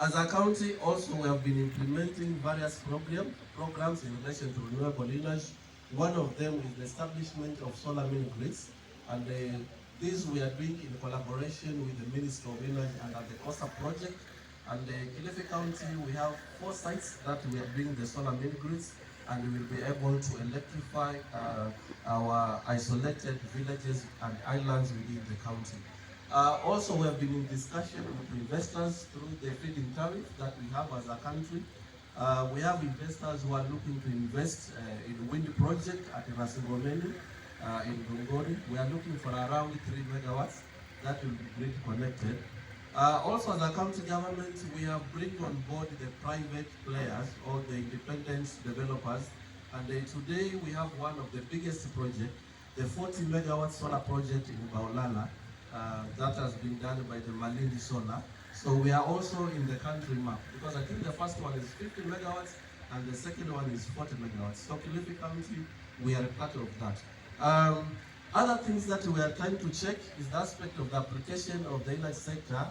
As a county, also we have been implementing various programs in relation to renewable energy. One of them is the establishment of solar mini grids, and this we are doing in collaboration with the Ministry of Energy under the COSA project. And in Kilifi County, we have 4 sites that we are doing the solar mini grids, and we will be able to electrify our isolated villages and islands within the county. Also, we have been in discussion with investors through the feed-in tariff that we have as a country. We have investors who are looking to invest in wind project at Rasingomeni in Bungori. We are looking for around 3 megawatts that will be grid connected. Also, as a county government, we have bring on board the private players or the independent developers. And today we have one of the biggest projects, the 40 megawatt solar project in Baolala. That has been done by the Malindi Solar. So we are also in the country map, because I think the first one is 50 megawatts and the second one is 40 megawatts. So Kilifi County, we are a part of that. Other things that we are trying to check is the aspect of the application of the energy sector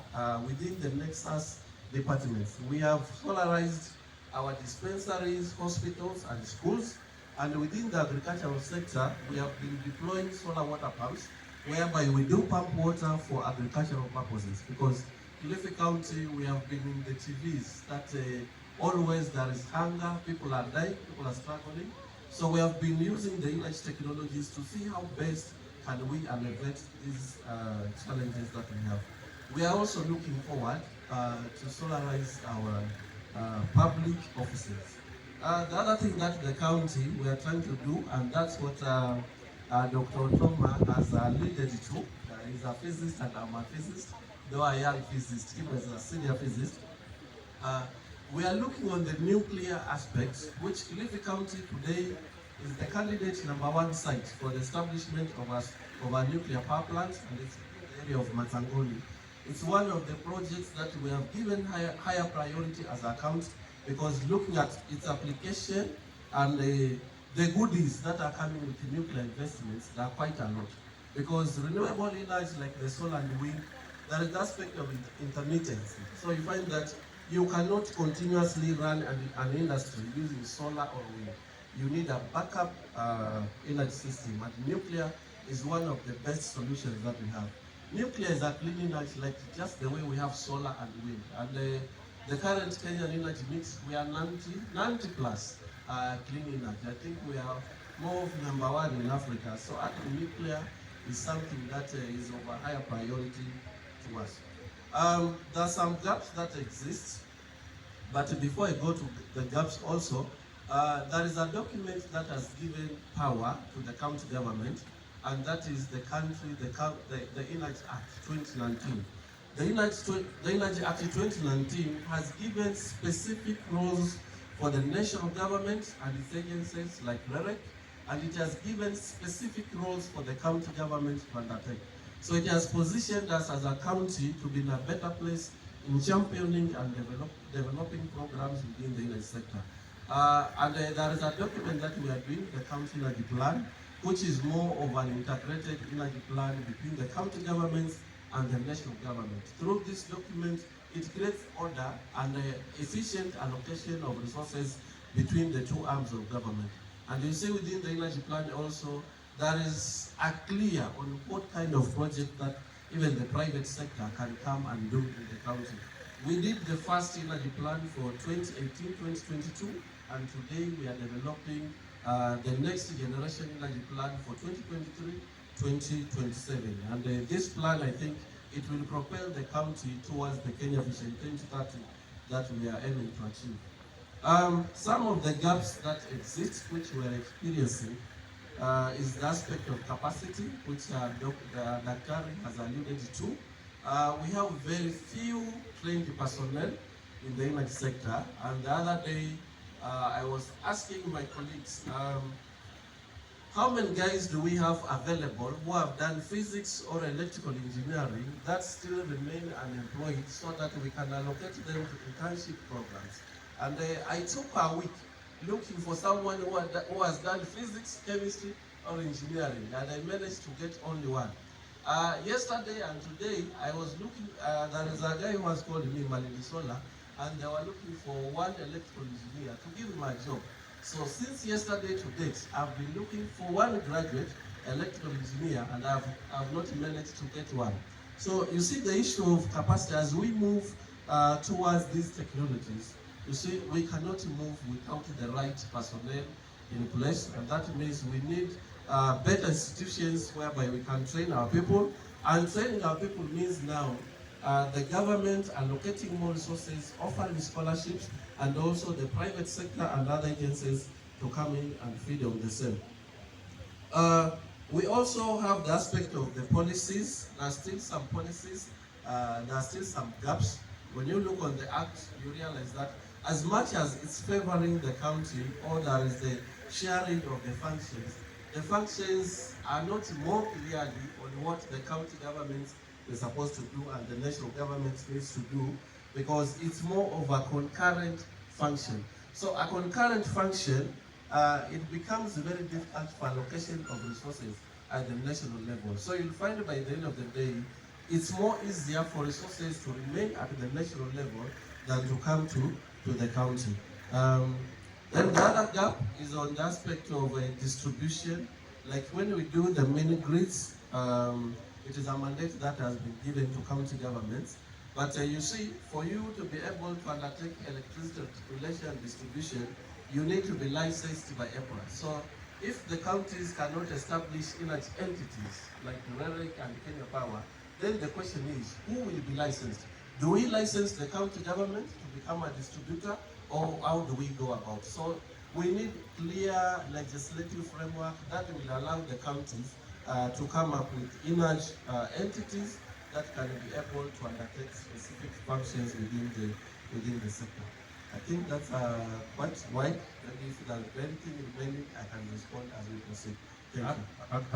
within the Nexus departments. We have solarized our dispensaries, hospitals, and schools. And within the agricultural sector, we have been deploying solar water pumps, whereby we do pump water for agricultural purposes. Because Kilifi County, we have been in the TVs that always there is hunger, people are dying, people are struggling. So we have been using the energy technologies to see how best can we alleviate these challenges that we have. We are also looking forward to solarize our public offices. The other thing that the county we are trying to do, and that's what Dr. Toma has alluded to. He's a physicist and I'm a physicist, though a young physicist, he was a senior physicist. We are looking on the nuclear aspects, which Kilifi County today is the candidate #1 site for the establishment of a nuclear power plant, and it's in the area of Matangoni. It's one of the projects that we have given higher priority as a county, because looking at its application and the goodies that are coming with the nuclear investments, there are quite a lot. Because renewable energy like the solar and wind, there is the aspect of intermittency. So you find that you cannot continuously run an industry using solar or wind. You need a backup energy system, and nuclear is one of the best solutions that we have. Nuclear is a clean energy, like just the way we have solar and wind. And the current Kenyan energy mix, we are 90 plus clean energy. I think we are more of #1 in Africa. So atom nuclear is something that is of a higher priority to us. There are some gaps that exist, but before I go to the gaps also, there is a document that has given power to the county government, and that is the Energy Act 2019. The Energy Act 2019 has given specific roles for the national government and its agencies like REREC, and it has given specific roles for the county government to undertake. So it has positioned us as a county to be in a better place in championing and developing programs within the energy sector. And there is a document that we are doing, the County Energy Plan, which is more of an integrated energy plan between the county governments and the national government. Through this document, it creates order and efficient allocation of resources between the two arms of government. And you see within the energy plan also, there is a clear on what kind of project that even the private sector can come and do in the county. We did the first energy plan for 2018-2022, and today we are developing the next generation energy plan for 2023-2027. And this plan, I think, it will propel the county towards the Kenya Vision 2030 that we are aiming to achieve. Some of the gaps that exist, which we are experiencing, is the aspect of capacity, which Dr. has alluded to. We have very few trained personnel in the energy sector, and the other day I was asking my colleagues, how many guys do we have available who have done physics or electrical engineering that still remain unemployed, so that we can allocate them to internship programs? And I took a week looking for someone who has done physics, chemistry, or engineering, and I managed to get only one. Yesterday and today, I was looking, there is a guy who has called me Malindi Solar. and they were looking for one electrical engineer to give him a job. So since yesterday to date, I've been looking for one graduate electrical engineer, and I've not managed to get one. So you see the issue of capacity as we move towards these technologies. You see, we cannot move without the right personnel in place, and that means we need better institutions whereby we can train our people. And training our people means now the government allocating more resources, offering scholarships, and also the private sector and other agencies to come in and feed on the same. We also have the aspect of the policies. There are still some policies, there are still some gaps. When you look on the act, you realize that as much as it's favoring the county, or there is the sharing of the functions are not more clearly on what the county government is supposed to do and the national government needs to do, because it's more of a concurrent function. So a concurrent function, it becomes very difficult for allocation of resources at the national level. So you'll find by the end of the day, it's more easier for resources to remain at the national level than to come to the county. Then the other gap is on the aspect of distribution. Like when we do the mini grids, it is a mandate that has been given to county governments. But you see, for you to be able to undertake electricity regulation and distribution, you need to be licensed by APRA. So if the counties cannot establish energy entities like REREC and Kenya Power, then the question is, who will be licensed? Do we license the county government to become a distributor, or how do we go about? So we need clear legislative framework that will allow the counties to come up with energy entities that can be able to undertake specific functions within the sector. I think that's quite wide. Maybe if there's anything remaining, I can respond as we proceed. Thank you.